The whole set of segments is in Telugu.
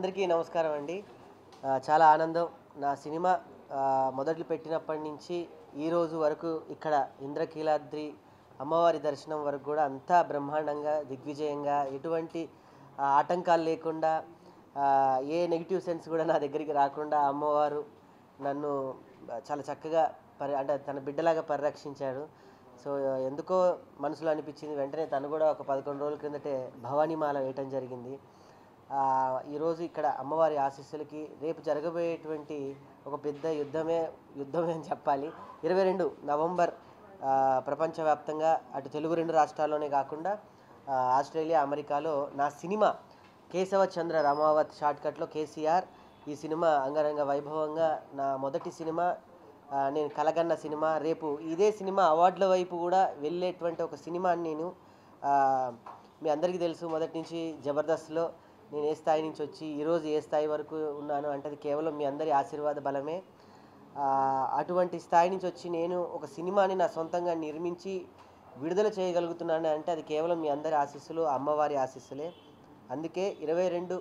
అందరికీ నమస్కారం అండి. చాలా ఆనందం. నా సినిమా మొదలు పెట్టినప్పటి నుంచి ఈ రోజు వరకు ఇక్కడ ఇంద్రకీలాద్రి అమ్మవారి దర్శనం వరకు కూడా అంతా బ్రహ్మాండంగా, దిగ్విజయంగా ఎటువంటి ఆటంకాలు లేకుండా ఏ నెగెటివ్ సెన్స్ కూడా నా దగ్గరికి రాకుండా అమ్మవారు నన్ను చాలా చక్కగా అంటే తన బిడ్డలాగా పరిరక్షించాడు. సో, ఎందుకో మనసులో అనిపించింది. వెంటనే తను కూడా ఒక 11 రోజుల క్రిందటే భవానీమాల వేయటం జరిగింది. ఈరోజు ఇక్కడ అమ్మవారి ఆశీస్సులకి రేపు జరగబోయేటువంటి ఒక పెద్ద యుద్ధమే అని చెప్పాలి. 22 నవంబర్ ప్రపంచవ్యాప్తంగా అటు తెలుగు 2 రాష్ట్రాల్లోనే కాకుండా ఆస్ట్రేలియా, అమెరికాలో నా సినిమా కేశవచంద్ర రమావత్ షార్ట్కట్లో కేసీఆర్ ఈ సినిమా అంగరంగ వైభవంగా నా మొదటి సినిమా, నేను కలగన్న సినిమా. రేపు ఇదే సినిమా అవార్డుల వైపు కూడా వెళ్ళేటువంటి ఒక సినిమాని నేను మీ అందరికీ తెలుసు, మొదటి నుంచి జబర్దస్త్లో నేను ఏ స్థాయి నుంచి వచ్చి ఈరోజు ఏ స్థాయి వరకు ఉన్నాను అంటే అది కేవలం మీ అందరి ఆశీర్వాద బలమే. అటువంటి స్థాయి నుంచి వచ్చి నేను ఒక సినిమాని నా సొంతంగా నిర్మించి విడుదల చేయగలుగుతున్నాను అంటే అది కేవలం మీ అందరి ఆశీస్సులు, అమ్మవారి ఆశీస్సులే. అందుకే 22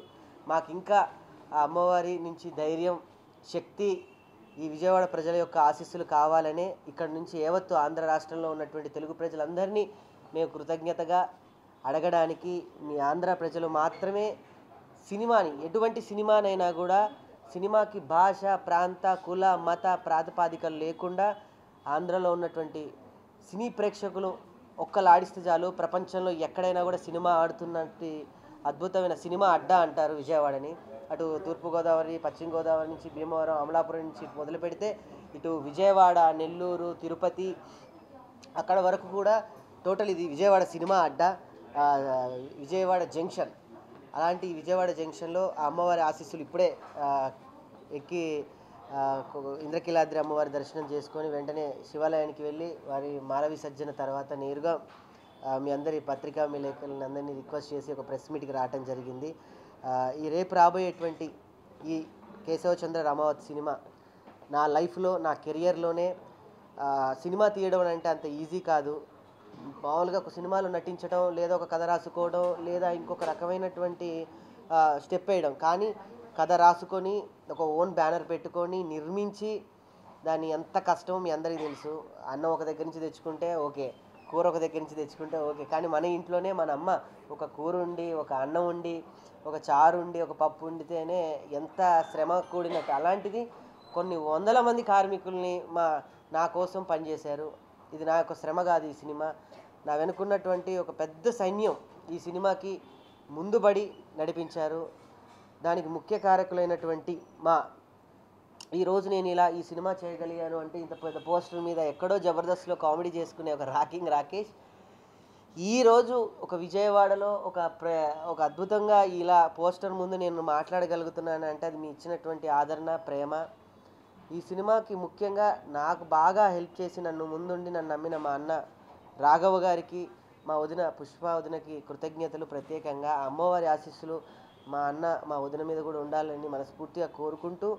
మాకు ఇంకా ఆ అమ్మవారి నుంచి ధైర్యం, శక్తి, ఈ విజయవాడ ప్రజల యొక్క ఆశీస్సులు కావాలనే ఇక్కడ నుంచి యావత్తు ఆంధ్ర రాష్ట్రంలో ఉన్నటువంటి తెలుగు ప్రజలందరినీ మేము కృతజ్ఞతగా అడగడానికి, మీ ఆంధ్ర ప్రజలు మాత్రమే సినిమాని, ఎటువంటి సినిమానైనా కూడా సినిమాకి భాష, ప్రాంత, కుల, మత ప్రాతిపాదికలు లేకుండా ఆంధ్రలో ఉన్నటువంటి సినీ ప్రేక్షకులు ఒక్కలాడిస్తే చాలు ప్రపంచంలో ఎక్కడైనా కూడా సినిమా ఆడుతున్నట్టు అద్భుతమైన సినిమా అడ్డా అంటారు విజయవాడని. అటు తూర్పుగోదావరి, పశ్చిమ గోదావరి నుంచి భీమవరం, అమలాపురం నుంచి మొదలు పెడితే ఇటు విజయవాడ, నెల్లూరు, తిరుపతి అక్కడ వరకు కూడా టోటల్ ఇది విజయవాడ సినిమా అడ్డా, విజయవాడ జంక్షన్. అలాంటి విజయవాడ జంక్షన్లో ఆ అమ్మవారి ఆశీస్సులు ఇప్పుడే ఎక్కి ఇంద్రకీలాద్రి అమ్మవారి దర్శనం చేసుకొని వెంటనే శివాలయానికి వెళ్ళి వారి మాల విసర్జన తర్వాత నేరుగా మీ అందరి పత్రికా విలేకరులను అందరినీ రిక్వెస్ట్ చేసి ఒక ప్రెస్ మీట్కి రావటం జరిగింది. ఈ రేపు రాబోయేటువంటి ఈ కేశవచంద్ర రమావత్ సినిమా నా లైఫ్లో, నా కెరియర్లోనే సినిమా తీయడం అంటే అంత ఈజీ కాదు. మామూలుగా ఒక సినిమాలో నటించడం, లేదా ఒక కథ రాసుకోవడం, లేదా ఇంకొక రకమైనటువంటి స్టెప్ వేయడం. కానీ కథ రాసుకొని ఒక ఓన్ బ్యానర్ పెట్టుకొని నిర్మించి దాన్ని ఎంత కష్టమో మీ అందరికీ తెలుసు. అన్నం ఒక దగ్గర నుంచి తెచ్చుకుంటే ఓకే, కూర ఒక దగ్గర నుంచి తెచ్చుకుంటే ఓకే, కానీ మన ఇంట్లోనే మన అమ్మ ఒక కూర ఉండి, ఒక అన్నం ఉండి, ఒక చారు ఉండి, ఒక పప్పు వండితేనే ఎంత శ్రమ కూడినట్టు. అలాంటిది కొన్ని వందల మంది కార్మికుల్ని నా కోసం పనిచేశారు. ఇది నా యొక్క శ్రమ కాదు. ఈ సినిమా నా వెనుకున్నటువంటి ఒక పెద్ద సైన్యం ఈ సినిమాకి ముందుబడి నడిపించారు. దానికి ముఖ్య కారకులైనటువంటి ఈరోజు నేను ఇలా ఈ సినిమా చేయగలిగాను అంటే ఇంత పెద్ద పోస్టర్ మీద ఎక్కడో జబర్దస్త్లో కామెడీ చేసుకునే ఒక రాకింగ్ రాకేష్ ఈరోజు ఒక విజయవాడలో ఒక అద్భుతంగా ఇలా పోస్టర్ ముందు నేను మాట్లాడగలుగుతున్నాను అంటే అది మీ ఇచ్చినటువంటి ఆదరణ, ప్రేమ. ఈ సినిమాకి ముఖ్యంగా నాకు బాగా హెల్ప్ చేసి నన్ను ముందుండి నన్ను నమ్మిన మా అన్న రాఘవ గారికి, మా వదిన పుష్ప వదినకి కృతజ్ఞతలు. ప్రత్యేకంగా అమ్మవారి ఆశీస్సులు మా అన్న, మా వదిన మీద కూడా ఉండాలని మనస్ఫూర్తిగా కోరుకుంటూ,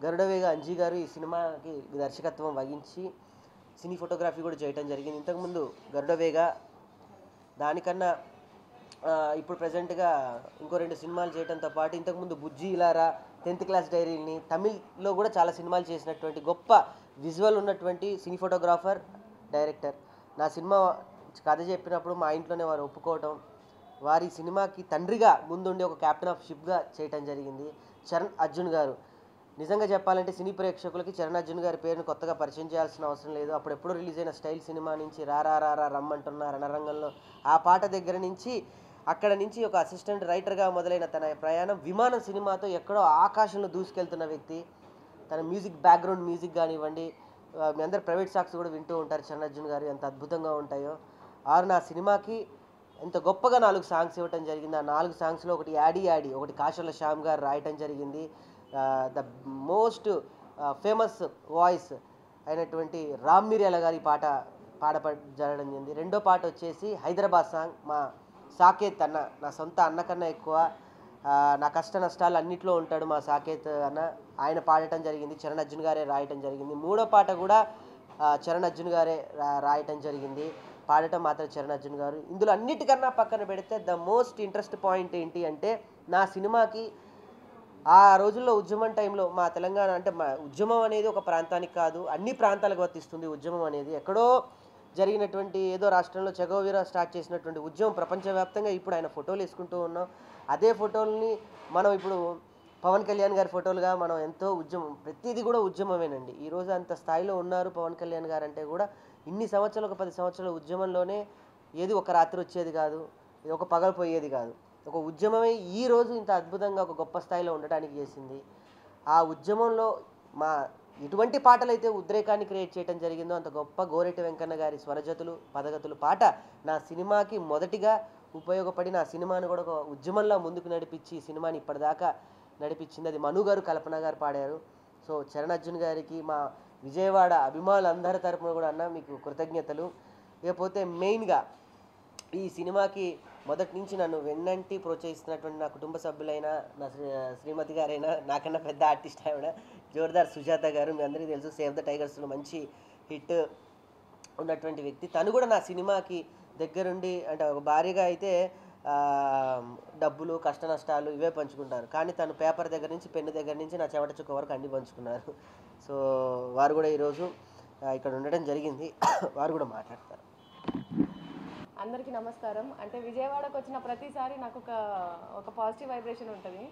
గరుడవేగ అంజీ గారు ఈ సినిమాకి దర్శకత్వం వహించి సినీ ఫోటోగ్రఫీ కూడా చేయటం జరిగింది. ఇంతకుముందు గరుడవేగ దానికన్నా ఇప్పుడు ప్రజెంట్గా ఇంకో 2 సినిమాలు చేయడంతో పాటు ఇంతకుముందు బుజ్జి ఇలారా, 10th క్లాస్ డైరీని, తమిళ్లో కూడా చాలా సినిమాలు చేసినటువంటి గొప్ప విజువల్ ఉన్నటువంటి సినీ ఫోటోగ్రాఫర్, డైరెక్టర్. నా సినిమా కథ చెప్పినప్పుడు మా ఇంట్లోనే వారు ఒప్పుకోవటం, వారి సినిమాకి తండ్రిగా ముందుండి ఒక క్యాప్టెన్ ఆఫ్ షిప్గా చేయటం జరిగింది. చరణ్ అర్జున్ గారు, నిజంగా చెప్పాలంటే సినీ ప్రేక్షకులకి చరణ్ అర్జున్ గారి పేరును కొత్తగా పరిచయం చేయాల్సిన అవసరం లేదు. అప్పుడెప్పుడు రిలీజ్ అయిన స్టైల్ సినిమా నుంచి రారా రమ్మంటున్న రణరంగంలో ఆ పాట దగ్గర నుంచి అక్కడ నుంచి ఒక అసిస్టెంట్ రైటర్గా మొదలైన తన ప్రయాణం విమానం సినిమాతో ఎక్కడో ఆకాశంలో దూసుకెళ్తున్న వ్యక్తి. తన మ్యూజిక్ బ్యాక్గ్రౌండ్ మ్యూజిక్ కానివ్వండి, మీ అందరు ప్రైవేట్ సాంగ్స్ కూడా వింటూ ఉంటారు చరణ్ అర్జున్ గారు ఎంత అద్భుతంగా ఉంటాయో. నా సినిమాకి ఎంత గొప్పగా 4 సాంగ్స్ ఇవ్వటం జరిగింది. ఆ 4 సాంగ్స్లో ఒకటి యాడీ, ఒకటి కాశర్ల శ్యామ్ గారు రాయటం జరిగింది. ద మోస్ట్ ఫేమస్ వాయిస్ అయినటువంటి రామ్ మిర్యాల గారి పాట జరగడం జరిగింది. రెండో పాట వచ్చేసి హైదరాబాద్ సాంగ్, మా సాకేత్ అన్న, నా సొంత అన్న కన్నా ఎక్కువ నా కష్ట నష్టాలు అన్నింటిలో ఉంటాడు మా సాకేత్ అన్న, ఆయన పాడటం జరిగింది. చరణ్ అర్జున్ గారే రాయటం జరిగింది. మూడో పాట కూడా చరణ్ అర్జున్ గారే రాయటం జరిగింది. పాడటం మాత్రం చరణ్ అర్జున్ గారు. ఇందులో అన్నిటికన్నా పక్కన పెడితే ద మోస్ట్ ఇంట్రెస్ట్ పాయింట్ ఏంటి అంటే, నా సినిమాకి ఆ రోజుల్లో ఉద్యమం టైంలో మా తెలంగాణ అంటే మా ఉద్యమం అనేది ఒక ప్రాంతానికి కాదు, అన్ని ప్రాంతాలకు వర్తిస్తుంది ఉద్యమం అనేది. ఎక్కడో జరిగినటువంటి ఏదో రాష్ట్రంలో చెగోవీరా స్టార్ట్ చేసినటువంటి ఉద్యమం ప్రపంచవ్యాప్తంగా ఇప్పుడు ఆయన ఫోటోలు వేసుకుంటూ ఉన్నాం. అదే ఫోటోలని మనం ఇప్పుడు పవన్ కళ్యాణ్ గారి ఫోటోలుగా మనం ఎంతో ఉద్యమం, ప్రతిదీ కూడా ఉద్యమమేనండి. ఈరోజు అంత స్థాయిలో ఉన్నారు పవన్ కళ్యాణ్ గారు అంటే కూడా ఇన్ని సంవత్సరాలు, ఒక 10 సంవత్సరాల ఉద్యమంలోనే ఏది ఒక రాత్రి వచ్చేది కాదు, ఒక పగలు పోయేది కాదు. ఒక ఉద్యమమే ఈరోజు ఇంత అద్భుతంగా ఒక గొప్ప స్థాయిలో ఉండడానికి చేసింది. ఆ ఉద్యమంలో మా ఎటువంటి పాటలైతే ఉద్రేకాన్ని క్రియేట్ చేయడం జరిగిందో అంత గొప్ప గోరెటి వెంకన్న గారి స్వరజతులు పదగతులు పాట నా సినిమాకి మొదటిగా ఉపయోగపడి నా సినిమాను కూడా ఒక ఉద్యమంలో ముందుకు నడిపించి సినిమాని ఇప్పటిదాకా నడిపించింది. అది మను గారు, కల్పన గారు పాడారు. సో చరణ్ అర్జున్ గారికి మా విజయవాడ అభిమానులందరి తరపున కూడా అన్న మీకు కృతజ్ఞతలు. ఇకపోతే మెయిన్గా ఈ సినిమాకి మొదటి నుంచి నన్ను వెన్నంటి ప్రోత్సహిస్తున్నటువంటి నా కుటుంబ సభ్యులైన నా శ్రీమతి గారైనా, నాకన్నా పెద్ద ఆర్టిస్ట్ ఆవిడ జోర్దార్ సుజాత గారు, మీ అందరికీ తెలుసు, సేవ్ ద టైగర్స్లో మంచి హిట్ ఉన్నటువంటి వ్యక్తి. తను కూడా నా సినిమాకి దగ్గరుండి, అంటే ఒక భార్యగా అయితే డబ్బులు కష్ట నష్టాలు ఇవే పంచుకుంటారు, కానీ తను పేపర్ దగ్గర నుంచి పెన్ను దగ్గర నుంచి నా చెమట చుక్క వరకు అన్ని పంచుకున్నారు. సో వారు కూడా ఈరోజు ఇక్కడ ఉండడం జరిగింది. వారు కూడా మాట్లాడతారు. అందరికీ నమస్కారం. అంటే విజయవాడకు వచ్చిన ప్రతిసారి నాకు ఒక పాజిటివ్ వైబ్రేషన్ ఉంటుంది.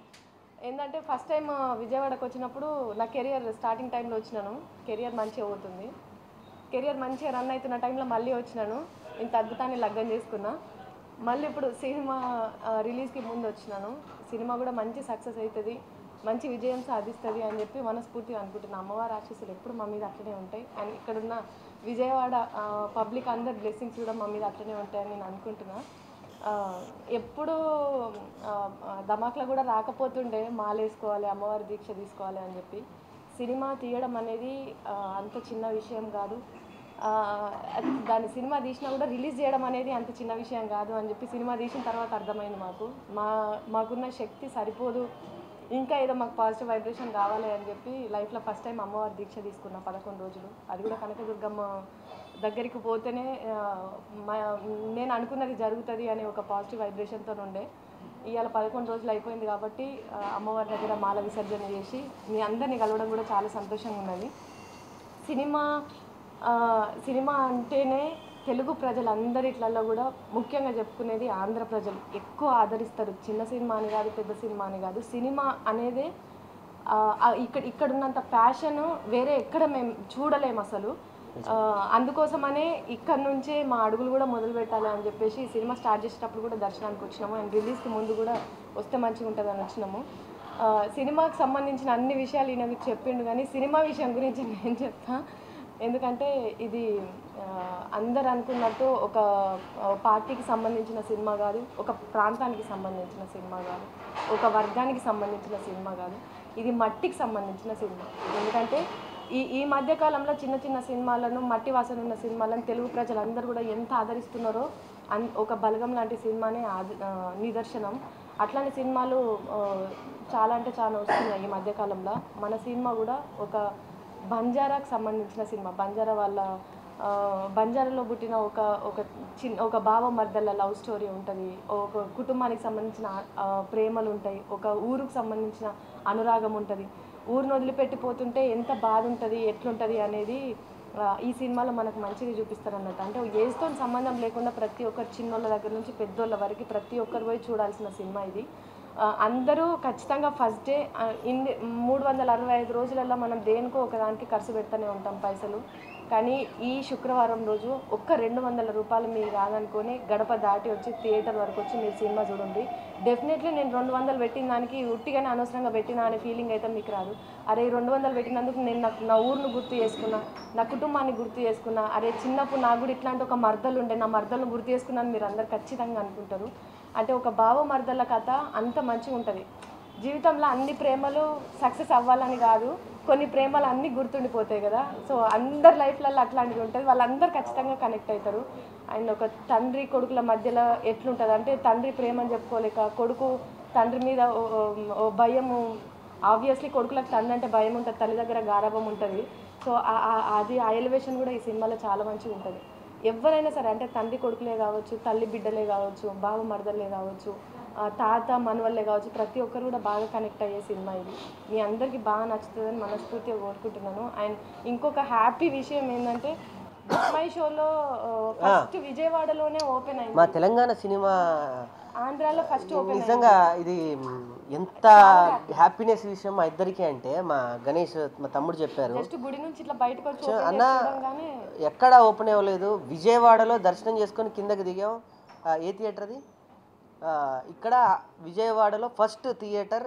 ఏంటంటే ఫస్ట్ టైం విజయవాడకు వచ్చినప్పుడు నా కెరియర్ స్టార్టింగ్ టైంలో వచ్చినాను. కెరియర్ మంచిగా అవుతుంది, కెరియర్ మంచిగా రన్ అవుతున్న టైంలో మళ్ళీ వచ్చినాను. ఇంత అద్భుతాన్ని లగ్గం చేసుకున్నా. మళ్ళీ ఇప్పుడు సినిమా రిలీజ్కి ముందు వచ్చినాను. సినిమా కూడా మంచి సక్సెస్ అవుతుంది, మంచి విజయం సాధిస్తుంది అని చెప్పి మనస్ఫూర్తిగా అనుకుంటున్నాను. అమ్మవారి ఆశీస్సులు ఎప్పుడు మా మీద అట్లనే ఉంటాయి. అండ్ ఇక్కడున్న విజయవాడ పబ్లిక్ అందరి బ్లెస్సింగ్స్ కూడా మా మీద అట్లనే ఉంటాయని నేను అనుకుంటున్నా. ఎప్పుడు ధమాక్లో కూడా రాకపోతుండే మాలేసుకోవాలి, అమ్మవారి దీక్ష తీసుకోవాలి అని చెప్పి. సినిమా తీయడం అనేది అంత చిన్న విషయం కాదు. దాని సినిమా తీసినా కూడా రిలీజ్ చేయడం అనేది అంత చిన్న విషయం కాదు అని చెప్పి సినిమా తీసిన తర్వాత అర్థమైంది. మాకున్న శక్తి సరిపోదు, ఇంకా ఏదో మాకు పాజిటివ్ వైబ్రేషన్ కావాలి అని చెప్పి లైఫ్లో ఫస్ట్ టైం అమ్మవారి దీక్ష తీసుకున్నా 11 రోజులు. అది కూడా కనకదుర్గమ్మ దగ్గరికి పోతేనే నేను అనుకున్నది జరుగుతుంది అనే ఒక పాజిటివ్ వైబ్రేషన్తో ఉండే. ఇవాళ 11 రోజులు అయిపోయింది కాబట్టి అమ్మవారి దగ్గర మాల విసర్జన చేసి మీ అందరినీ కలవడం కూడా చాలా సంతోషంగా ఉన్నది. సినిమా అంటేనే తెలుగు ప్రజలందరిట్లలో కూడా ముఖ్యంగా చెప్పుకునేది ఆంధ్ర ప్రజలు ఎక్కువ ఆదరిస్తారు. చిన్న సినిమా అని కాదు, పెద్ద సినిమా అని కాదు, సినిమా అనేదే ఇక్కడున్నంత ప్యాషన్ వేరే ఎక్కడ మేము చూడలేము అసలు. అందుకోసమనే ఇక్కడ నుంచే మా అడుగులు కూడా మొదలు పెట్టాలి అని చెప్పేసి సినిమా స్టార్ట్ చేసేటప్పుడు కూడా దర్శనానికి వచ్చినాము. అండ్ రిలీజ్కి ముందు కూడా వస్తే మంచిగా ఉంటుంది అని వచ్చినాము. సినిమాకి సంబంధించిన అన్ని విషయాలు ఈయన మీకు చెప్పిండు, కానీ సినిమా విషయం గురించి నేను చెప్తా. ఎందుకంటే ఇది అందరు అనుకున్నట్టు ఒక పార్టీకి సంబంధించిన సినిమా కాదు, ఒక ప్రాంతానికి సంబంధించిన సినిమా కాదు, ఒక వర్గానికి సంబంధించిన సినిమా కాదు, ఇది మట్టికి సంబంధించిన సినిమా. ఎందుకంటే ఈ మధ్యకాలంలో చిన్న చిన్న సినిమాలను, మట్టి వాసన ఉన్న సినిమాలను తెలుగు ప్రజలందరూ కూడా ఎంత ఆదరిస్తున్నారో ఒక బలగం లాంటి సినిమానే నిదర్శనం. అట్లాంటి సినిమాలు చాలా అంటే చాలా వస్తున్నాయి ఈ మధ్యకాలంలో. మన సినిమా కూడా ఒక బంజారాకు సంబంధించిన సినిమా. బంజారాలో పుట్టిన ఒక బావ మర్దల లవ్ స్టోరీ ఉంటుంది, ఒక కుటుంబానికి సంబంధించిన ప్రేమలు ఉంటాయి, ఒక ఊరుకు సంబంధించిన అనురాగం ఉంటుంది. ఊరిని వదిలిపెట్టిపోతుంటే ఎంత బాధ ఉంటుంది, ఎట్లుంటుంది అనేది ఈ సినిమాలో మనకు మంచిగా చూపిస్తారు అన్నట్టు. అంటే ఏజ్తో సంబంధం లేకుండా ప్రతి ఒక్కరు, చిన్నోళ్ళ దగ్గర నుంచి పెద్దోళ్ళ వరకు ప్రతి ఒక్కరు పోయి చూడాల్సిన సినిమా ఇది. అందరూ ఖచ్చితంగా ఫస్ట్ డే 365 రోజులలో మనం దేనికో ఒకదానికి ఖర్చు పెడుతూనే ఉంటాం పైసలు. కానీ ఈ శుక్రవారం రోజు ఒక్క 200 రూపాయలు మీరు కాదనుకొని గడప దాటి వచ్చి థియేటర్ వరకు వచ్చి మీరు సినిమా చూడండి. డెఫినెట్లీ నేను 200 పెట్టిన దానికి ఉట్టిగానే అనవసరంగా పెట్టినా అనే ఫీలింగ్ అయితే మీకు రాదు. అరే 200 పెట్టినందుకు నేను నా ఊరిని గుర్తు చేసుకున్నా, నా కుటుంబాన్ని గుర్తు చేసుకున్నా, అరే చిన్నప్పుడు నాకు కూడా ఇట్లాంటి ఒక మర్దలు ఉండే, నా మర్దలను గుర్తు చేసుకున్నాను మీరు అందరు ఖచ్చితంగా అనుకుంటారు. అంటే ఒక బావ మర్దల కథ అంత మంచిగా ఉంటుంది. జీవితంలో అన్ని ప్రేమలు సక్సెస్ అవ్వాలని కాదు, కొన్ని ప్రేమలు అన్నీ గుర్తుండిపోతాయి కదా. సో అందరి లైఫ్లలో అట్లాంటిది ఉంటుంది, వాళ్ళందరూ ఖచ్చితంగా కనెక్ట్ అవుతారు. అండ్ ఒక తండ్రి కొడుకుల మధ్యలో ఎట్లుంటుంది అంటే తండ్రి ప్రేమని చెప్పుకోలేక కొడుకు తండ్రి మీద భయము. ఆబ్వియస్లీ కొడుకులకు తండ్రి అంటే భయం ఉంటుంది, తల్లి దగ్గర గారాభం ఉంటుంది. సో అది ఆ ఎలివేషన్ కూడా ఈ సినిమాలో చాలా మంచిగా ఉంటుంది. ఎవరైనా సరే, అంటే తండ్రి కొడుకులే కావచ్చు, తల్లి బిడ్డలే కావచ్చు, బావ మరదలే కావచ్చు, తాత మనవల్లే కావచ్చు, ప్రతి ఒక్కరు కూడా బాగా కనెక్ట్ అయ్యే సినిమా ఇది. మీ అందరికీ బాగా నచ్చుతుందని మనస్ఫూర్తిగా కోరుకుంటున్నాను. అండ్ ఇంకొక హ్యాపీ విషయం ఏంటంటే మై షోలో ఫస్ట్ విజయవాడలోనే ఓపెన్ మా అయింది. తెలంగాణ సినిమా ఆంధ్రాలో ఫస్ట్ ఓపెన్ అయింది. నిజంగా ఇది ఎంత హ్యాపీనెస్ విషయం మా ఇద్దరికి అంటే, మా గణేష్ మా తమ్ముడు చెప్పారు, జస్ట్ గుడి నుంచి ఇట్లా బయటకు వచ్చి open అన్న చేసుకోగానే ఎక్కడ ఓపెన్ అవ్వలేదు, విజయవాడలో దర్శనం చేసుకొని కిందకి దిగాం. ఏ థియేటర్ అది? ఇక్కడ విజయవాడలో ఫస్ట్ థియేటర్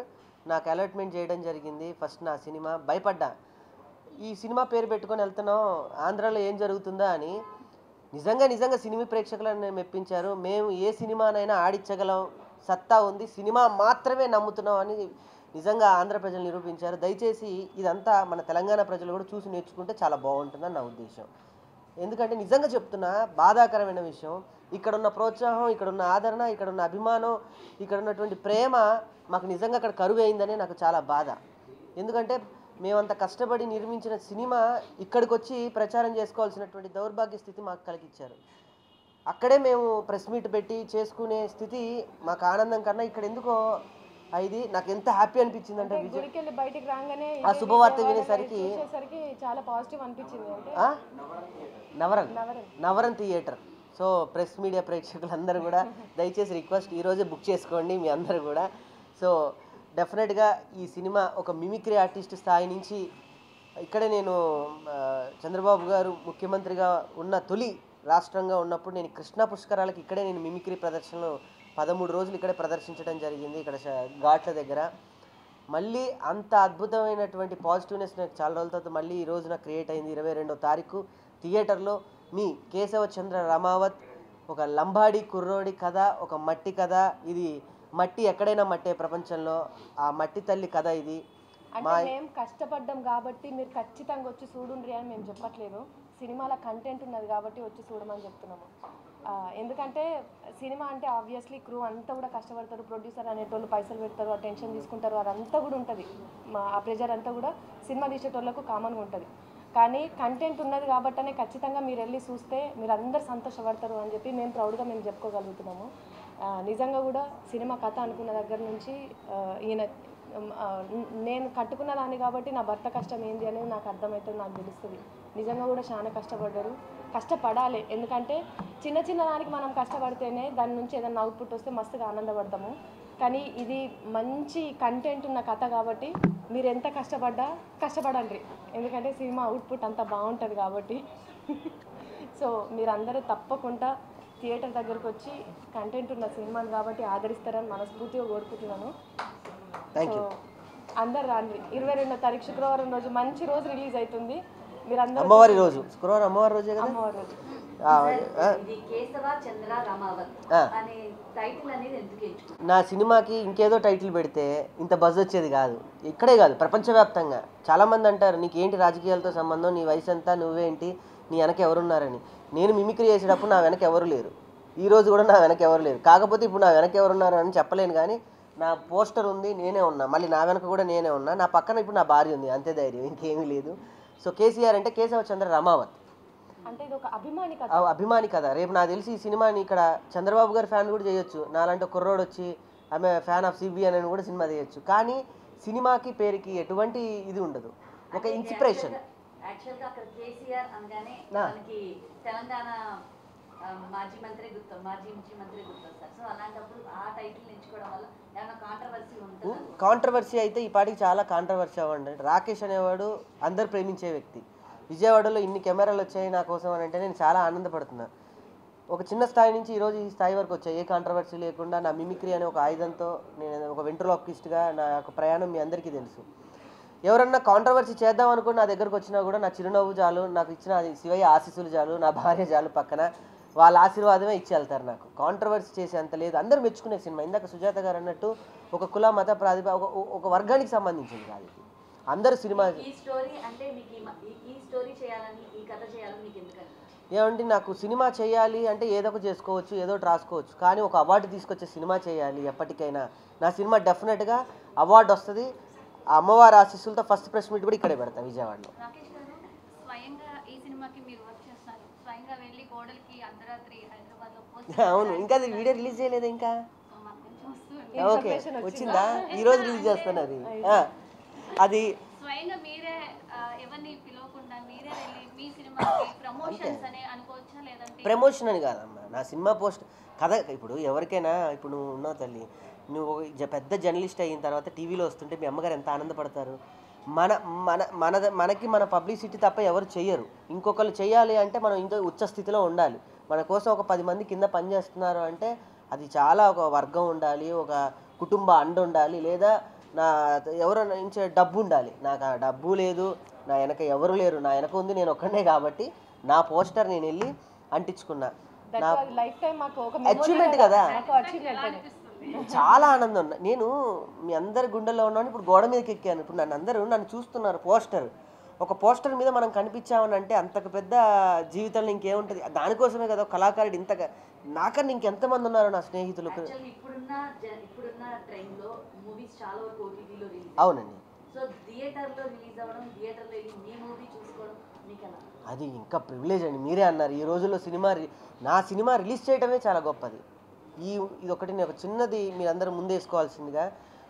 నాకు అలాట్మెంట్ చేయడం జరిగింది. ఫస్ట్ నా సినిమా భయపడ్డా, ఈ సినిమా పేరు పెట్టుకొని వెళ్తున్నాం, ఆంధ్రాలో ఏం జరుగుతుందా అని. నిజంగా సినిమా ప్రేక్షకులను మెప్పించారు. మేము ఏ సినిమానైనా ఆడించగలం, సత్తా ఉంది, సినిమా మాత్రమే నమ్ముతున్నాం అని నిజంగా ఆంధ్ర ప్రజలు నిరూపించారు. దయచేసి ఇదంతా మన తెలంగాణ ప్రజలు కూడా చూసి నేర్చుకుంటే చాలా బాగుంటుందని నా ఉద్దేశం. ఎందుకంటే నిజంగా చెప్తున్నా, బాధాకరమైన విషయం, ఇక్కడున్న ప్రోత్సాహం, ఇక్కడున్న ఆదరణ, ఇక్కడున్న అభిమానం, ఇక్కడ ఉన్నటువంటి ప్రేమ మాకు నిజంగా అక్కడ కరువు అయిందని నాకు చాలా బాధ. ఎందుకంటే మేమంత కష్టపడి నిర్మించిన సినిమా ఇక్కడికి వచ్చి ప్రచారం చేసుకోవాల్సినటువంటి దౌర్భాగ్య స్థితి మాకు కలిగించారు. అక్కడే మేము ప్రెస్ మీట్ పెట్టి చేసుకునే స్థితి మాకు ఆనందం కన్నా ఇక్కడ ఎందుకో ఇది నాకు ఎంత హ్యాపీ అనిపించింది అంటే, గుడికి వెళ్ళి బయటికి రాగానే ఆ శుభవార్త వినేసరికి చాలా పాజిటివ్ అనిపించింది. అంటే నవరన్ థియేటర్. సో ప్రెస్ మీడియా ప్రేక్షకులందరూ కూడా దయచేసి రిక్వెస్ట్, ఈరోజే బుక్ చేసుకోండి మీ అందరూ కూడా. సో డెఫినెట్గా ఈ సినిమా ఒక మిమిక్రీ ఆర్టిస్ట్ స్థాయి నుంచి, ఇక్కడే నేను చంద్రబాబు గారు ముఖ్యమంత్రిగా ఉన్న తొలి రాష్ట్రంగా ఉన్నప్పుడు నేను కృష్ణా పుష్కరాలకి ఇక్కడే నేను మిమిక్రీ ప్రదర్శనలు 13 రోజులు ఇక్కడే ప్రదర్శించడం జరిగింది, ఇక్కడ ఘాట్ల దగ్గర. మళ్ళీ అంత అద్భుతమైనటువంటి పాజిటివ్నెస్ నాకు చాలా రోజుల తర్వాత మళ్ళీ ఈ రోజున క్రియేట్ అయింది. 22వ తారీఖు థియేటర్లో మీ కేశవ చంద్ర రమావత్, ఒక లంబాడి కుర్రోడి కథ, ఒక మట్టి కథ. ఇది మట్టి ఎక్కడైనా మట్టే ప్రపంచంలో, ఆ మట్టి తల్లి కథ ఇది. అంటే మేము కష్టపడ్డాం కాబట్టి మీరు ఖచ్చితంగా వచ్చి చూడుండ్రి అని మేము చెప్పట్లేదు. సినిమాలో కంటెంట్ ఉన్నది కాబట్టి వచ్చి చూడమని చెప్తున్నాము. ఎందుకంటే సినిమా అంటే ఆబ్వియస్లీ క్రూ అంతా కూడా కష్టపడతారు, ప్రొడ్యూసర్ అనేటోళ్ళు పైసలు పెడతారు, ఆ టెన్షన్ తీసుకుంటారు, అదంతా కూడా ఉంటుంది. ఆ ప్రెజర్ అంతా కూడా సినిమా తీసేటోళ్ళకు కామన్గా ఉంటుంది. కానీ కంటెంట్ ఉన్నది కాబట్టనే ఖచ్చితంగా మీరు వెళ్ళి చూస్తే మీరు అందరు సంతోషపడతారు అని చెప్పి మేము ప్రౌడ్గా మేము చెప్పుకోగలుగుతున్నాము. నిజంగా కూడా సినిమా కథ అనుకున్న దగ్గర నుంచి నేను కట్టుకున్న దాన్ని కాబట్టి నా భర్త కష్టం ఏంది అనేది నాకు అర్థమవుతుంది, నాకు తెలుస్తుంది. నిజంగా కూడా చాలా కష్టపడ్డారు, కష్టపడాలి. ఎందుకంటే చిన్న దానికి మనం కష్టపడితేనే దాని నుంచి ఏదైనా అవుట్పుట్ వస్తే మస్తుగా ఆనందపడతాము. కానీ ఇది మంచి కంటెంట్ ఉన్న కథ కాబట్టి మీరు ఎంత కష్టపడండి, ఎందుకంటే సినిమా అవుట్పుట్ అంత బాగుంటుంది కాబట్టి. సో మీరందరూ తప్పకుండా థియేటర్ దగ్గరకు వచ్చి కంటెంట్ ఉన్న సినిమాలు కాబట్టి ఆదరిస్తారని మనస్ఫూర్తిగా కోరుకుంటున్నాను. సో అందరు రండి. 22వ తారీఖు శుక్రవారం రోజు మంచి రోజు రిలీజ్ అవుతుంది. మీరందరూ అమ్మవారి రోజు, శుక్రవారం అమ్మవారి రోజే కదా. అమ్మవారి రోజు నా సినిమాకి ఇంకేదో టైటిల్ పెడితే ఇంత బజ్ వచ్చేది కాదు. ఇక్కడే కాదు, ప్రపంచవ్యాప్తంగా చాలామంది అంటారు నీకు ఏంటి రాజకీయాలతో సంబంధం, నీ వయసు అంతా, నువ్వేంటి, నీ వెనక ఎవరున్నారని. నేను మిమిక్రీ చేసేటప్పుడు నా వెనక ఎవరు లేరు, ఈరోజు కూడా నా వెనక ఎవరు లేరు. కాకపోతే ఇప్పుడు నా వెనక ఎవరున్నారు అని చెప్పలేను, కానీ నా పోస్టర్ ఉంది, నేనే ఉన్నా, మళ్ళీ నా వెనక కూడా నేనే ఉన్నా, నా పక్కన ఇప్పుడు నా భార్య ఉంది, అంతే ధైర్యం, ఇంకేమీ లేదు. సో కేసీఆర్ అంటే కేశవ చంద్ర రమావత్, అంటే ఇది ఒక అభిమాని కథ. రేపు నాకు తెలిసి ఈ సినిమాని ఇక్కడ చంద్రబాబు గారి ఫ్యాన్ కూడా చేయొచ్చు, నాలాంటి కుర్రోడు వచ్చి ఆమె ఫ్యాన్ ఆఫ్ సిబిఎన్ అని కూడా సినిమా చేయొచ్చు. కానీ సినిమాకి పేరుకి ఎటువంటి ఇది ఉండదు, ఒక ఇన్స్పిరేషన్. యాక్చువల్గా అక్కడ కేసీఆర్ అనగానే తెలంగాణ మాజీ ముఖ్యమంత్రి గుర్తొస్తారు. సో అలాంటప్పుడు ఆ టైటిల్ ఎంచుకోవడం వల్ల ఏమైనా కాంట్రవర్సీ ఉంటుంది? కాంట్రవర్సీ అయితే ఈ పాటికి చాలా కాంట్రవర్సీ అవ్వండి. రాకేష్ అనేవాడు అందరు ప్రేమించే వ్యక్తి. విజయవాడలో ఇన్ని కెమెరాలు వచ్చాయి నా కోసం అని అంటే నేను చాలా ఆనందపడుతున్నాను. ఒక చిన్న స్థాయి నుంచి ఈరోజు ఈ స్థాయి వరకు వచ్చాయి, ఏ కాంట్రవర్సీ లేకుండా. నా మిమిక్రీ అనే ఒక ఆయుధంతో నేను ఒక వెంట్రులాక్విస్ట్గా నా యొక్క ప్రయాణం మీ అందరికీ తెలుసు. ఎవరన్నా కాంట్రవర్సీ చేద్దాం అనుకుని నా దగ్గరకు వచ్చినా కూడా నా చిరునవ్వు చాలు, నాకు ఇచ్చిన అది శివయ్య ఆశీస్సులు చాలు, నా భార్య చాలు, పక్కన వాళ్ళ ఆశీర్వాదమే ఇచ్చి వెళ్తారు. నాకు కాంట్రవర్సీ చేసే అంత లేదు. అందరూ మెచ్చుకునే సినిమా. ఇందాక సుజాత గారు అన్నట్టు ఒక కుల మత ఒక వర్గానికి సంబంధించింది కాదు, అందరూ సినిమా. ఏమంటే నాకు సినిమా చేయాలి అంటే ఏదో ఒకటి చేసుకోవచ్చు, ఏదో ఒకటి రాసుకోవచ్చు, కానీ ఒక అవార్డు తీసుకొచ్చే సినిమా చేయాలి ఎప్పటికైనా. నా సినిమా డెఫినెట్గా అవార్డు వస్తుంది. ఆ అమ్మవారి ఆశీస్సులతో ఫస్ట్ ప్రెస్ మీట్ కూడా ఇక్కడే పెడతాను, విజయవాడలో. కోడలికి అర్ధరాత్రి హైదరాబాద్లో అవును, ఇంకా అది వీడియో రిలీజ్ చేయలేదు ఇంకా. ఓకే వచ్చిందా ఈరోజు రిలీజ్ చేస్తాను అది అది స్వయంగా మీరే ఎవరిని పిలవకుండా మీరే వెళ్ళి మీ సినిమాకి ప్రమోషన్స్ అనే అనుకోవచ్చా లేదంటే ప్రమోషన్ అని కాదమ్మా నా సినిమా పోస్ట్ కథ ఇప్పుడు ఎవరికైనా ఇప్పుడు నువ్వు ఉన్నావు తల్లి నువ్వు పెద్ద జర్నలిస్ట్ అయిన తర్వాత టీవీలో వస్తుంటే మీ అమ్మగారు ఎంత ఆనందపడతారు మన మన మన మనకి మన పబ్లిసిటీ తప్ప ఎవరు చెయ్యరు ఇంకొకరు చేయాలి అంటే మనం ఇంకో ఉచ్చ స్థితిలో ఉండాలి మన కోసం ఒక 10 మంది కింద పనిచేస్తున్నారు అంటే అది చాలా ఒక వర్గం ఉండాలి ఒక కుటుంబ అండ ఉండాలి లేదా నా ఎవరో నుంచి డబ్బు ఉండాలి నాకు ఆ డబ్బు లేదు నా వెనక ఎవరు లేరు నా వెనక ఉంది నేను ఒక్కడే కాబట్టి నా పోస్టర్ నేను వెళ్ళి అంటించుకున్నా నా లైఫ్ టైం మాకు ఒక అచీవ్మెంట్ కదా అచీవ్మెంట్. చాలా ఆనందం నేను మీ అందరి గుండెల్లో ఉన్నాను ఇప్పుడు గోడ మీదకి ఎక్కాను ఇప్పుడు నన్ను చూస్తున్నారు పోస్టర్ ఒక పోస్టర్ మీద మనం కనిపించామని అంటే అంతకు పెద్ద జీవితంలో ఇంకేముంటుంది దానికోసమే కదా కళాకారుడు ఇంతగా నాకన్నా ఇంకెంతమంది ఉన్నారు నా స్నేహితులు ఇప్పుడున్న ట్రెండ్ లో మూవీస్ చాలా వరకు ఓటీటీలో రిలీజ్ అవునండి సో థియేటర్లో రిలీజ్ అవ్వడం థియేటర్లో వెళ్ళి మీ మూవీ చూసుకోవడం మీకు ఎలా అది ఇంకా ప్రివిలేజ్ అండి మీరే అన్నారు ఈ రోజుల్లో నా సినిమా రిలీజ్ చేయడమే చాలా గొప్పది ఇది ఒకటి నేను ఒక చిన్నది మీరందరూ ముందేసుకోవాల్సిందిగా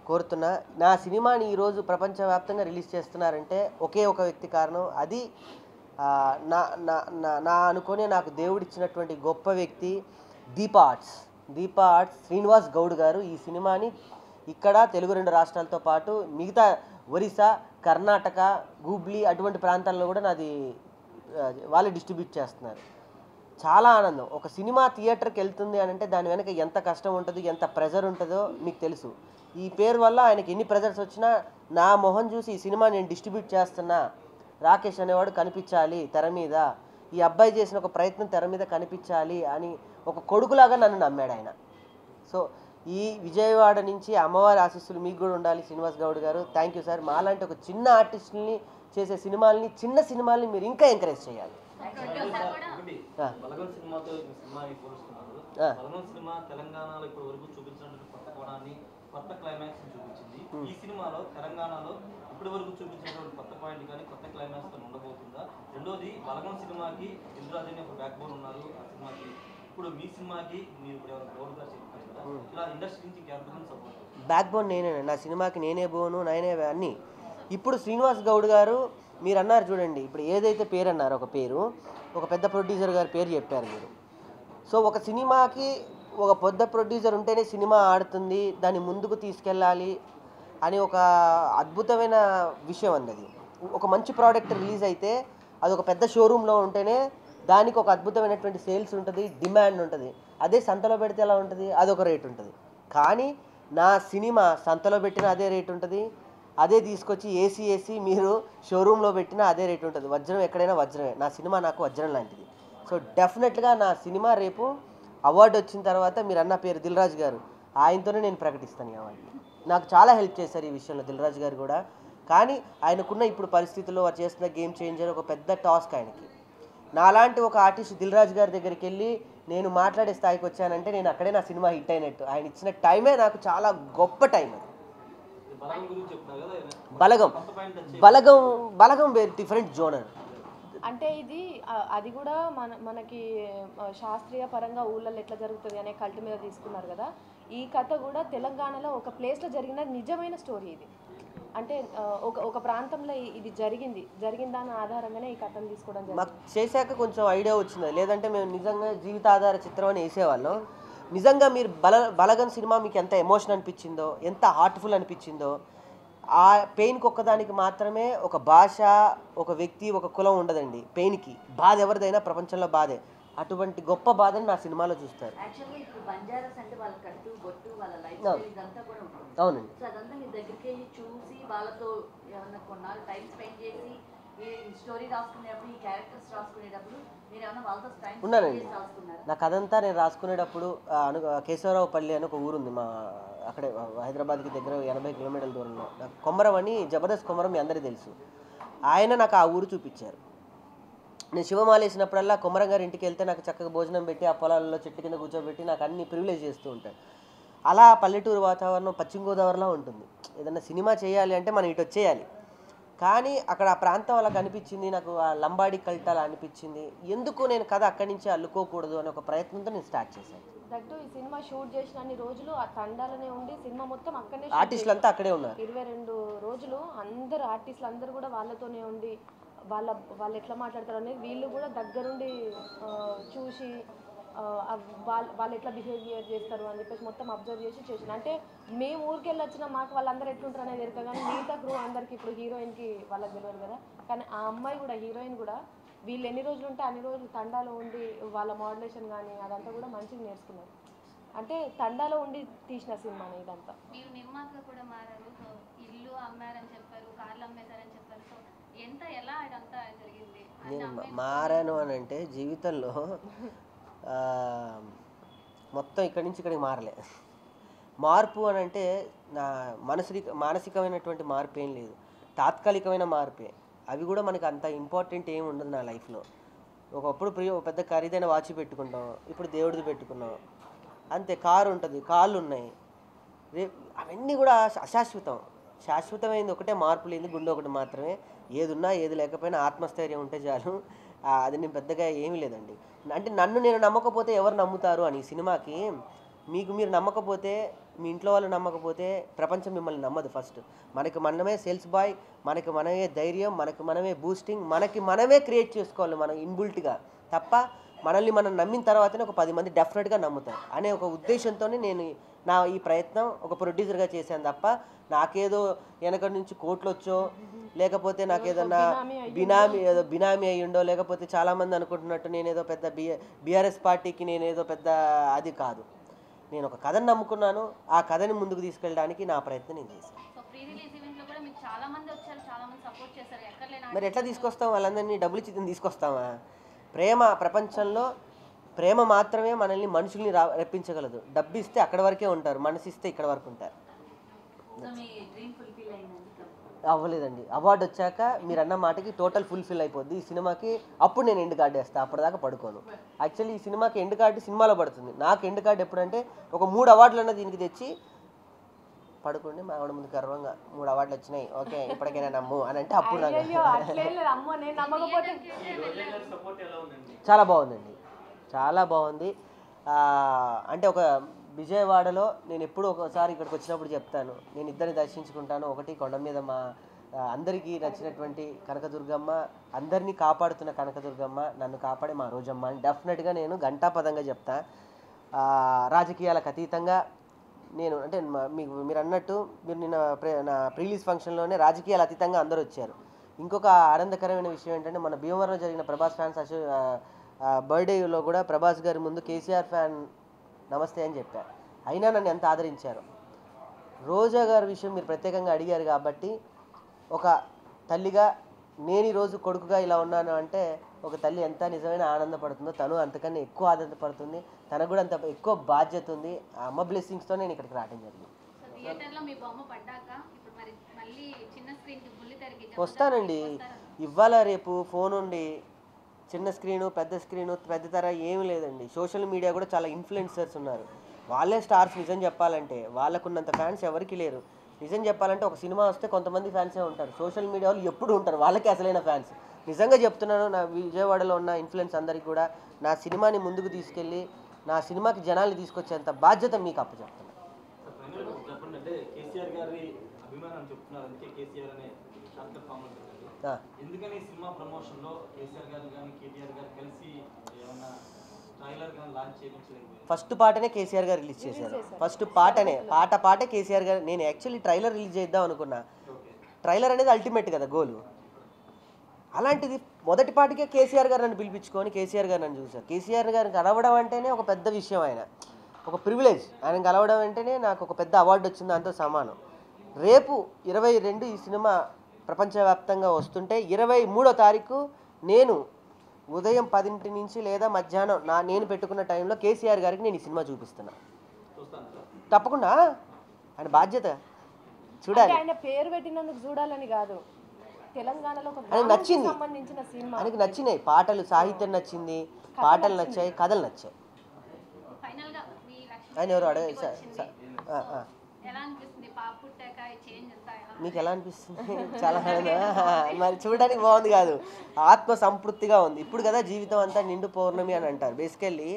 కోరుతున్నా నా సినిమాని ఈరోజు ప్రపంచవ్యాప్తంగా రిలీజ్ చేస్తున్నారంటే ఒకే ఒక వ్యక్తి కారణం అది నా అనుకునే నాకు దేవుడిచ్చినటువంటి గొప్ప వ్యక్తి దీపా ఆర్ట్స్ శ్రీనివాస్ గౌడ్ గారు ఈ సినిమాని ఇక్కడ తెలుగు 2 రాష్ట్రాలతో పాటు మిగతా ఒరిస్సా కర్ణాటక హుబ్లీ అటువంటి ప్రాంతాల్లో కూడా నాది వాళ్ళే డిస్ట్రిబ్యూట్ చేస్తున్నారు చాలా ఆనందం ఒక సినిమా థియేటర్కి వెళ్తుంది అని అంటే దాని వెనక ఎంత కష్టం ఉంటుందో ఎంత ప్రెజర్ ఉంటుందో మీకు తెలుసు ఈ పేరు వల్ల ఆయనకి ఎన్ని ప్రెజర్స్ వచ్చినా నా మొహం చూసి ఈ సినిమా నేను డిస్ట్రిబ్యూట్ చేస్తున్నా రాకేష్ అనేవాడు కనిపించాలి తెర మీద ఈ అబ్బాయి చేసిన ఒక ప్రయత్నం తెర మీద కనిపించాలి అని ఒక కొడుకులాగా నన్ను నమ్మాడు ఆయన సో ఈ విజయవాడ నుంచి అమ్మవారి ఆశీస్సులు మీకు కూడా ఉండాలి శ్రీనివాస్ గౌడ్ గారు థ్యాంక్ యూ సార్ మాలాంటి ఒక చిన్న ఆర్టిస్టుల్ని చేసే చిన్న సినిమాల్ని మీరు ఇంకా ఎంకరేజ్ చేయాలి బలగం సినిమాతో సినిమాని పోలుస్తున్నారు బలగం సినిమా తెలంగాణలో ఇప్పటి వరకు చూపించినటువంటి కొత్త కోణాన్ని కొత్త క్లైమాక్స్ చూపించింది ఈ సినిమాలో తెలంగాణలో ఇప్పటి వరకు చూపించినటువంటి కొత్త పాయింట్ కానీ కొత్త క్లైమాక్స్ కానీ ఉండబోతుందా రెండోది బలగం సినిమాకి దిల్రాజు అని ఒక బ్యాక్ బోన్ ఉన్నారు ఆ సినిమాకి ఇప్పుడు మీ సినిమాకి మీరు ఇప్పుడు గౌడ్ గారు చెప్పారు కదా ఇలా ఇండస్ట్రీ నుంచి ఎంతమంది సపోర్ట్ బ్యాక్ బోన్ నేనే నా సినిమాకి నేనే బోను నేనే అన్నీ ఇప్పుడు శ్రీనివాస్ గౌడ్ గారు మీరు అన్నారు చూడండి ఇప్పుడు ఏదైతే పేరు అన్నారు ఒక పేరు ఒక పెద్ద ప్రొడ్యూసర్ గారి పేరు చెప్పారు మీరు సో ఒక సినిమాకి ఒక పెద్ద ప్రొడ్యూసర్ ఉంటేనే సినిమా ఆడుతుంది దాన్ని ముందుకు తీసుకెళ్ళాలి అని ఒక అద్భుతమైన విషయం అన్నది ఒక మంచి ప్రోడక్ట్ రిలీజ్ అయితే అది ఒక పెద్ద షోరూంలో ఉంటేనే దానికి ఒక అద్భుతమైనటువంటి సేల్స్ ఉంటుంది డిమాండ్ ఉంటుంది అదే సంతలో పెడితే ఎలా ఉంటుంది అదొక రేట్ ఉంటుంది కానీ నా సినిమా సంతలో పెట్టిన అదే రేట్ ఉంటుంది అదే తీసుకొచ్చి ఏసీ మీరు షోరూంలో పెట్టినా అదే రేట్ ఉంటుంది వజ్రం ఎక్కడైనా వజ్రమే నా సినిమా నాకు వజ్రం లాంటిది సో డెఫినెట్గా నా సినిమా రేపు అవార్డు వచ్చిన తర్వాత మీరు అన్న పేరు దిల్రాజు గారు ఆయనతోనే నేను ప్రకటిస్తాను ఈ అవార్డు నాకు చాలా హెల్ప్ చేశారు ఈ విషయంలో దిల్రాజు గారు కూడా కానీ ఆయనకున్న ఇప్పుడు పరిస్థితుల్లో వారు చేస్తున్న గేమ్ చేంజర్ ఒక పెద్ద టాస్క్ ఆయనకి నాలాంటి ఒక ఆర్టిస్ట్ దిల్రాజు గారి దగ్గరికి వెళ్ళి నేను మాట్లాడే స్థాయికి వచ్చానంటే నేను అక్కడే నా సినిమా హిట్ అయినట్టు ఆయన ఇచ్చిన టైమే నాకు చాలా గొప్ప టైం అది బలగం డిఫరెంట్ జోనర్ అంటే ఇది అది కూడా మనకి శాస్త్రీయ పరంగా ఊళ్ళల్లో ఎట్లా జరుగుతుంది అనే కల్ట్ మీద తీసుకున్నారు కదా ఈ కథ కూడా తెలంగాణలో ఒక ప్లేస్లో జరిగిన నిజమైన స్టోరీ ఇది అంటే ఒక ప్రాంతంలో ఇది జరిగిన దాని ఆధారంగానే ఈ కథను తీసుకోవడం జరిగింది మాకు చేశాక కొంచెం ఐడియా వచ్చింది లేదంటే మేము నిజంగా జీవితాధార చిత్రం అని వేసేవాళ్ళం నిజంగా మీరు బలగన్ సినిమా మీకు ఎంత ఎమోషన్ అనిపించిందో ఎంత హార్ట్ఫుల్ అనిపించిందో ఆ పెయిన్కి ఒక్కదానికి మాత్రమే ఒక భాష ఒక వ్యక్తి ఒక కులం ఉండదండి పెయిన్కి బాధ ఎవరిదైనా ప్రపంచంలో బాధే అటువంటి గొప్ప బాధని నా సినిమాలో చూస్తారు యాక్చువల్లీ ఇప్పుడు బంజారాస్ అంటే వాళ్ళ కట్టు బొట్టు వాళ్ళ లైఫ్ స్టైల్ ఇదంతా కూడా ఉంటుంది అవునండి సో అదంతా మీ దగ్గరికి వెళ్ళి చూసి వాళ్ళతో ఏమన్నా కొన్నాళ్ళు టైం స్పెండ్ చేసి ఈ స్టోరీ రాసుకునేటప్పుడు ఈ క్యారెక్టర్స్ రాసుకునేటప్పుడు మీరు ఏమన్నా వాళ్ళతో టైం ఉన్నానండి రాసుకున్నారు నా కథంతా నేను రాసుకునేటప్పుడు కేశవరావుపల్లి అని ఒక ఊరుంది మా అక్కడే హైదరాబాద్కి దగ్గర 80 కిలోమీటర్ల దూరంలో నాకు కొమరం అని జబర్దస్త్ కొమరం మీ అందరికీ తెలుసు ఆయన నాకు ఆ ఊరు చూపించారు నేను శివమాల వేసినప్పుడల్లా కొమరం గారి ఇంటికి వెళ్తే నాకు చక్కగా భోజనం పెట్టి ఆ పొలాల్లో చెట్టు కింద కూర్చోబెట్టి నాకు అన్ని ప్రివిలేజ్ చేస్తూ ఉంటాడు అలా పల్లెటూరు వాతావరణం పశ్చిమ గోదావరిలో ఉంటుంది ఏదన్నా సినిమా చేయాలి అంటే మనం ఇటు వచ్చేయాలి కానీ అక్కడ ఆ ప్రాంతం అలా కనిపించింది, నాకు ఆ లంబాడి కల్ట్ అలా అనిపించింది, ఎందుకు నేను కథ అక్కడి నుంచి అల్లుకోకూడదు అనే ఒక ప్రయత్నంతో నేను స్టార్ట్ చేశాను. దట్టు ఈ సినిమా షూట్ చేసిన అన్ని రోజులు ఆ తండాలనే ఉండి సినిమా మొత్తం అక్కడనే ఆర్టిస్టులు అంతా అక్కడే ఉన్నారు. 22 రోజులు అందరు ఆర్టిస్టులు అందరూ కూడా వాళ్ళతోనే ఉండి వాళ్ళు ఎట్లా మాట్లాడతారు అనేది వీళ్ళు కూడా దగ్గరుండి చూసి వాళ్ళు ఎట్లా బిహేవియర్ చేస్తారు అని చెప్పేసి మొత్తం అబ్జర్వ్ చేసిన. అంటే మేము ఊరికి వెళ్ళొచ్చిన మాకు వాళ్ళందరూ ఎట్లుంటారు అనేది తెలియదు, కానీ మిగతా క్రూ అందరికి ఇప్పుడు హీరోయిన్కి వాళ్ళకి తెలియదు కదా, కానీ ఆ అమ్మాయి కూడా హీరోయిన్ కూడా వీళ్ళు ఎన్ని రోజులు ఉంటే అన్ని రోజులు తండాలో ఉండి వాళ్ళ మోడ్యులేషన్ కానీ అదంతా కూడా మంచిగా నేర్చుకున్నారు. అంటే తండాలో ఉండి తీసిన సినిమాని ఇదంతా. మీరు నిర్మాతగా కూడా మారారు, సో ఇల్లు అమ్మారని చెప్పారు, కార్లు అమ్మేశారని చెప్పారు, సో ఎలా ఇదంతా జరిగింది? నేను మారాను అని అంటే జీవితంలో మొత్తం ఇక్కడి నుంచి ఇక్కడికి మారలే. మార్పు అని అంటే నా మానసికమైనటువంటి మార్పు ఏం లేదు, తాత్కాలికమైన మార్పే. అవి కూడా మనకు అంత ఇంపార్టెంట్ ఏమి ఉండదు నా లైఫ్లో. ఒకప్పుడు పెద్ద ఖరీదైన వాచ్ పెట్టుకుంటాం, ఇప్పుడు దేవుడిది పెట్టుకున్నాం అంతే. కారు ఉంటుంది, కాళ్ళు ఉన్నాయి, అవన్నీ కూడా అశాశ్వతం. శాశ్వతమైంది ఒకటే, మార్పు లేని గుండె ఒకటి మాత్రమే. ఏది ఉన్నా ఏది లేకపోయినా ఆత్మస్థైర్యం ఉంటే చాలు. అది నేను పెద్దగా ఏమీ లేదండి. అంటే నన్ను నేను నమ్మకపోతే ఎవరు నమ్ముతారు అని. ఈ సినిమాకి మీరు నమ్మకపోతే, మీ ఇంట్లో వాళ్ళు నమ్మకపోతే ప్రపంచం మిమ్మల్ని నమ్మదు. ఫస్ట్ మనకి మనమే సేల్స్ బాయ్, మనకి మనమే ధైర్యం, మనకి మనమే బూస్టింగ్, మనకి మనమే క్రియేట్ చేసుకోవాలి మనం ఇన్బుల్ట్గా. తప్ప మనల్ని మనం నమ్మిన తర్వాతనే ఒక 10 మంది డెఫినెట్గా నమ్ముతారు అనే ఒక ఉద్దేశంతోనే నేను ఈ ప్రయత్నం ఒక ప్రొడ్యూసర్గా చేశాను. తప్ప నాకేదో వెనక నుంచి కోట్లు వచ్చో, లేకపోతే నాకేదన్నా బినామీ అయ్యుండో, లేకపోతే చాలామంది అనుకుంటున్నట్టు నేనేదో పెద్ద బీఆర్ఎస్ పార్టీకి నేనేదో పెద్ద అది కాదు. నేను ఒక కథను నమ్ముకున్నాను, ఆ కథని ముందుకు తీసుకెళ్ళడానికి నా ప్రయత్నం నేను చేశాను. మరి ఎట్లా తీసుకొస్తాం వాళ్ళందరినీ? డబ్బులు ఇచ్చి తీసుకొస్తామా? ప్రపంచంలో ప్రేమ మాత్రమే మనల్ని మనుషుల్ని రప్పించగలదు. డబ్బు ఇస్తే అక్కడి వరకే ఉంటారు, మనసు ఇస్తే ఇక్కడ వరకు ఉంటారు. అవ్వలేదండి. అవార్డు వచ్చాక మీరు అన్న మాటకి టోటల్ ఫుల్ఫిల్ అయిపోద్ది ఈ సినిమాకి. అప్పుడు నేను ఎండ్ కార్డు వేస్తాను, అప్పటిదాకా పడుకోను. యాక్చువల్లీ ఈ సినిమాకి ఎండ్ కార్డు సినిమాలో పడుతుంది. నాకు ఎండ్ కార్డు ఎప్పుడంటే ఒక 3 అవార్డులన్నా దీనికి తెచ్చి పడుకోండి, మా ఆవిడ ముందు గర్వంగా 3 అవార్డులు వచ్చినాయి, ఓకే ఇప్పటికైనా నమ్ము అని అంటే అప్పుడు చాలా బాగుందండి, చాలా బాగుంది. అంటే ఒక విజయవాడలో నేను ఎప్పుడు ఒకసారి ఇక్కడికి వచ్చినప్పుడు చెప్తాను, నేను ఇద్దరిని దర్శించుకుంటాను. ఒకటి కొండ మీద మా అందరికీ నచ్చినటువంటి కనకదుర్గమ్మ, అందరినీ కాపాడుతున్న కనకదుర్గమ్మ, నన్ను కాపాడే మా రోజమ్మ అని డెఫినెట్గా నేను ఘంటాపదంగా చెప్తా. రాజకీయాలకు అతీతంగా నేను అంటే మీరు అన్నట్టు మీరు నిన్న నా ప్రీలీజ్ ఫంక్షన్లోనే రాజకీయాలు అతీతంగా అందరూ వచ్చారు. ఇంకొక ఆనందకరమైన విషయం ఏంటంటే, మన భీమవరంలో జరిగిన ప్రభాస్ ఫ్యాన్స్ బర్త్డేలో కూడా ప్రభాస్ గారి ముందు కేసీఆర్ ఫ్యాన్ నమస్తే అని చెప్పారు. అయినా నన్ను ఎంత ఆదరించారు. రోజా గారి విషయం మీరు ప్రత్యేకంగా అడిగారు కాబట్టి, ఒక తల్లిగా నేను ఈరోజు కొడుకుగా ఇలా ఉన్నాను అంటే ఒక తల్లి ఎంత నిజమైన ఆనందపడుతుందో తను అంతకన్నా ఎక్కువ ఆనందపడుతుంది. తనకు కూడా అంత ఎక్కువ బాధ్యత ఉంది. ఆ అమ్మ బ్లెస్సింగ్స్తో నేను ఇక్కడికి రావడం జరిగింది. వస్తానండి, ఇవాళ రేపు ఫోన్ ఉండి చిన్న స్క్రీను పెద్ద స్క్రీను పెద్ద తర ఏమీ లేదండి. సోషల్ మీడియా కూడా చాలా ఇన్ఫ్లుయెన్సర్స్ ఉన్నారు, వాళ్ళే స్టార్స్. నిజం చెప్పాలంటే వాళ్ళకున్నంత ఫ్యాన్స్ ఎవరికి లేరు. నిజం చెప్పాలంటే ఒక సినిమా వస్తే కొంతమంది ఫ్యాన్సే ఉంటారు, సోషల్ మీడియా వాళ్ళు ఎప్పుడు ఉంటారు, వాళ్ళకే అసలైన ఫ్యాన్స్. నిజంగా చెప్తున్నాను, నా విజయవాడలో ఉన్న ఇన్ఫ్లుయెన్స్ అందరికీ కూడా నా సినిమాని ముందుకు తీసుకెళ్ళి నా సినిమాకి జనాల్ని తీసుకొచ్చేంత బాధ్యత మీకు అప్పచెప్తున్నాను. ఎందుకని సినిమా ప్రమోషన్ లో కేసీఆర్ గారు కానీ కేటీఆర్ గారు కలిసి ఏమన్నా ట్రైలర్ గాని లాంచ్ చేయించలేదు? ఫస్ట్ పాటనే కేసీఆర్ గారు రిలీజ్ చేశారు. ఫస్ట్ పాటే కేసీఆర్ గారు. నేను యాక్చువల్లీ ట్రైలర్ రిలీజ్ చేద్దాం అనుకున్నా. ట్రైలర్ అనేది అల్టిమేట్ కదా గోలు. అలాంటిది మొదటి పాటికే కేసీఆర్ గారు నన్ను పిలిపించుకొని కేసీఆర్ గారు నన్ను చూశారు. కేసీఆర్ గారిని కలవడం అంటేనే ఒక పెద్ద విషయం, ఆయన ఒక ప్రివిలేజ్. ఆయన కలవడం అంటేనే నాకు ఒక పెద్ద అవార్డు వచ్చింది, దాంతో సమానం. రేపు 22 ఈ సినిమా ప్రపంచవ్యాప్తంగా వస్తుంటే 23వ తారీఖు నేను ఉదయం 10 నుంచి లేదా మధ్యాహ్నం నేను పెట్టుకున్న టైంలో కేసీఆర్ గారికి నేను ఈ సినిమా చూపిస్తున్నా. తప్పకుండా ఆయన బాధ్యత చూడాలి. ఆయన పేరు పెట్టినందుకు చూడాలని కాదు, తెలంగాణలో నచ్చింది, ఆయనకి నచ్చినాయి పాటలు, సాహిత్యం నచ్చింది, పాటలు నచ్చాయి, కథలు నచ్చాయి. ఆయన ఎవరు ఎలా అనిపిస్తుంది పాప పుట్టాక చేంజ్ అంతా ఎలా మీకు ఎలా అనిపిస్తుంది? చాలా ఆనందం. మరి చూడడానికి బాగుంది కాదు, ఆత్మ సంతృప్తిగా ఉంది. ఇప్పుడు కదా జీవితం అంతా నిండు పౌర్ణమి అని అంటారు. బేసికల్లీ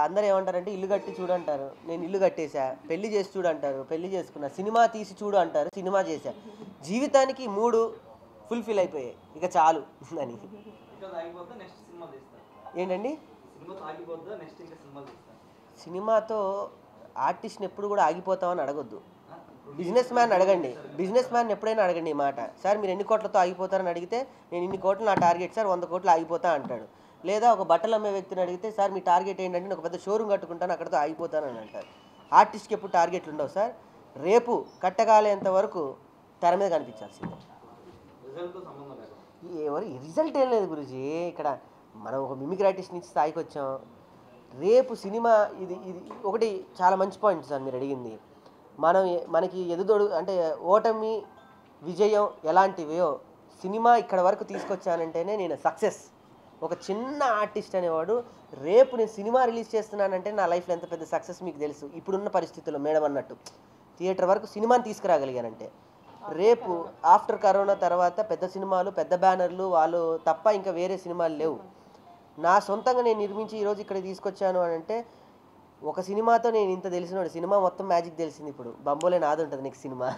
అందరూ ఏమంటారంటే ఇల్లు కట్టి చూడు అంటారు. నేను ఇల్లు కట్టేశా. పెళ్లి చేసి చూడు అంటారు, పెళ్లి చేసుకున్నా. సినిమా తీసి చూడు అంటారు, సినిమా చేశా. జీవితానికి 3 ఫుల్ఫిల్ అయిపోయాయి, ఇక చాలు అని. ఏంటండి సినిమాతో ఆర్టిస్ట్ని ఎప్పుడు కూడా ఆగిపోతామని అడగొద్దు. బిజినెస్ మ్యాన్ అడగండి, బిజినెస్ మ్యాన్ ఎప్పుడైనా అడగండి ఈ మాట. సార్ మీరు ఎన్ని కోట్లతో ఆగిపోతారని అడిగితే నేను ఇన్ని కోట్లు నా టార్గెట్ సార్, 100 కోట్లు ఆగిపోతా అంటాడు. లేదా ఒక బట్టలు అమ్మే వ్యక్తిని అడిగితే సార్ మీ టార్గెట్ ఏంటంటే నేను ఒక పెద్ద షోరూమ్ కట్టుకుంటాను అక్కడితో ఆగిపోతానని అంటారు. ఆర్టిస్ట్కి ఎప్పుడు టార్గెట్లు ఉండవు సార్. రేపు కట్టగాలేంత వరకు తెర మీద కనిపించాల్సిందే. ఎవరు రిజల్ట్ ఏం లేదు గురుజీ. ఇక్కడ మనం ఒక మిమిక్రీ ఆర్టిస్ట్ నుంచి స్థాయికి వచ్చాం. రేపు సినిమా ఇది ఇది ఒకటి చాలా మంచి పాయింట్ సార్ మీరు అడిగింది. మనకి ఎదుదొడు అంటే ఓటమి విజయం ఎలాంటివో సినిమా ఇక్కడ వరకు తీసుకొచ్చానంటేనే నేను సక్సెస్. ఒక చిన్న ఆర్టిస్ట్ అనేవాడు రేపు నేను సినిమా రిలీజ్ చేస్తున్నానంటే నా లైఫ్లో ఎంత పెద్ద సక్సెస్ మీకు తెలుసు. ఇప్పుడున్న పరిస్థితుల్లో మేడం అన్నట్టు థియేటర్ వరకు సినిమాని తీసుకురాగలిగానంటే రేపు ఆఫ్టర్ కరోనా తర్వాత పెద్ద సినిమాలు పెద్ద బ్యానర్లు వాళ్ళు తప్ప ఇంకా వేరే సినిమాలు లేవు. నా సొంతంగా నేను నిర్మించి ఈరోజు ఇక్కడ తీసుకొచ్చాను అని అంటే ఒక సినిమాతో నేను ఇంత తెలిసినోడు. సినిమా మొత్తం మ్యాజిక్ తెలిసింది. ఇప్పుడు బంబోలే నాది ఉంటుంది నెక్స్ట్ సినిమా.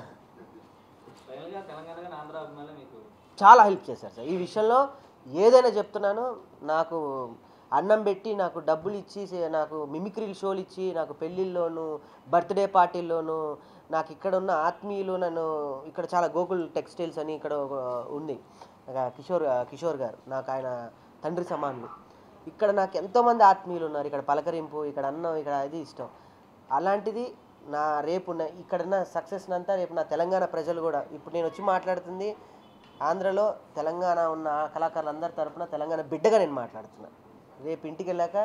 చాలా హెల్ప్ చేశారు సార్ ఈ విషయంలో. ఏదైనా చెప్తున్నాను, నాకు అన్నం పెట్టి నాకు డబ్బులు ఇచ్చి నాకు మిమిక్రీ షోలు ఇచ్చి నాకు పెళ్ళిళ్ళలోను బర్త్డే పార్టీల్లోనూ నాకు ఇక్కడ ఉన్న ఆత్మీయులు నన్ను ఇక్కడ చాలా గోకుల్ టెక్స్టైల్స్ అని ఇక్కడ ఉంది కిషోర్ గారు, నాకు ఆయన తండ్రి సమానులు. ఇక్కడ నాకు ఎంతోమంది ఆత్మీయులు ఉన్నారు. ఇక్కడ పలకరింపు, ఇక్కడ అన్నం, ఇక్కడ అది ఇష్టం. అలాంటిది నా రేపు ఇక్కడున్న సక్సెస్ని అంతా రేపు నా తెలంగాణ ప్రజలు కూడా ఇప్పుడు నేను వచ్చి మాట్లాడుతుంది ఆంధ్రలో తెలంగాణ ఉన్న కళాకారులందరి తరపున తెలంగాణ బిడ్డగా నేను మాట్లాడుతున్నా. రేపు ఇంటికి వెళ్ళాక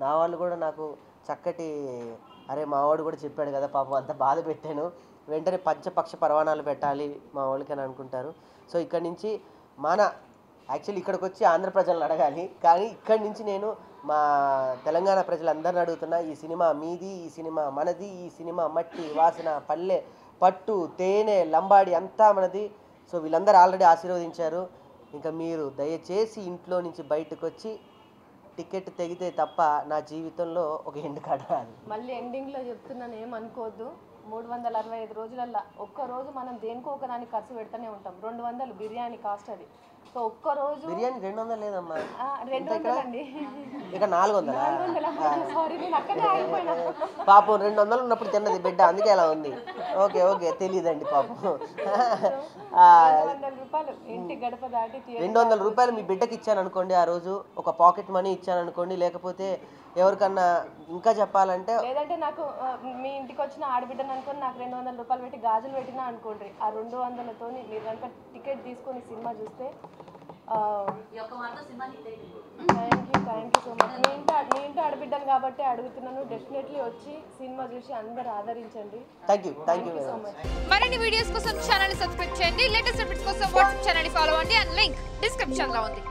నా వాళ్ళు కూడా నాకు చక్కటి అరే మా వాడు కూడా చెప్పాడు కదా పాపం అంత బాధ పెట్టాను, వెంటనే పంచపక్ష పరవాణాలు పెట్టాలి మా వాళ్ళకి అని అనుకుంటారు. సో ఇక్కడి నుంచి యాక్చువల్లీ ఇక్కడికి వచ్చి ఆంధ్ర ప్రజలను అడగాలి, కానీ ఇక్కడి నుంచి నేను మా తెలంగాణ ప్రజలందరిని అడుగుతున్నా. ఈ సినిమా మీది, ఈ సినిమా మనది, ఈ సినిమా మట్టి వాసన పల్లె పట్టు తేనె లంబాడి అంతా మనది. సో వీళ్ళందరూ ఆల్రెడీ ఆశీర్వదించారు. ఇంకా మీరు దయచేసి ఇంట్లో నుంచి బయటకు వచ్చి టికెట్ తెగితే తప్ప నా జీవితంలో ఒక ఎండ్ కార్డు రాదు. మళ్ళీ ఎండింగ్లో చెప్తున్నాను ఏమనుకోవద్దు. 365 రోజులల్లో ఒక్కరోజు మనం దేనికో ఒకదానికి ఖర్చు పెడుతూనే ఉంటాం. 200 బిర్యానీ కాస్ట్ అది. సో ఒక్కరోజు బిర్యానీ 200 లేదమ్మా, 200 అండి. ఇక 400. సారీ నేను అక్కడే ఆగిపోయినా. పాపం 200 ఉన్నప్పుడు తిన్నది బిడ్డ, అందుకే అలా ఉంది. ఓకే తెలియదండి పాపం. 200 రూపాయలు ఇంటి గడప దాటి 200 రూపాయలు మీ బిడ్డకి ఇచ్చాను అనుకోండి, ఆ రోజు ఒక పాకెట్ మనీ ఇచ్చాను అనుకోండి, లేకపోతే ఎవరికన్నా ఇంకా చెప్పాలంటే లేదంటే నాకు మీ ఇంటికి వచ్చిన ఆడబిడ్డను అనుకోని నాకు 200 రూపాయలు పెట్టి గాజులు పెట్టినా అనుకోండి. ఆ 200తో మీరు కనుక టికెట్ తీసుకొని సినిమా చూస్తే థ్యాంక్ యూ సో మచ్. మీ ఇంటి ఆడబిడ్డను కాబట్టి అడుగుతున్నాను, డెఫినెట్లీ వచ్చి సినిమా చూసి అందరూ ఆదరించండి. Thank you so much. మరిన్ని వీడియోస్ కోసం ఛానల్ సబ్స్క్రైబ్ చేయండి. లేటెస్ట్ అప్డేట్స్ కోసం వాట్సాప్ ఛానల్ ఫాలో అవ్వండి. అండ్ లింక్ డిస్క్రిప్షన్ లో ఉంది.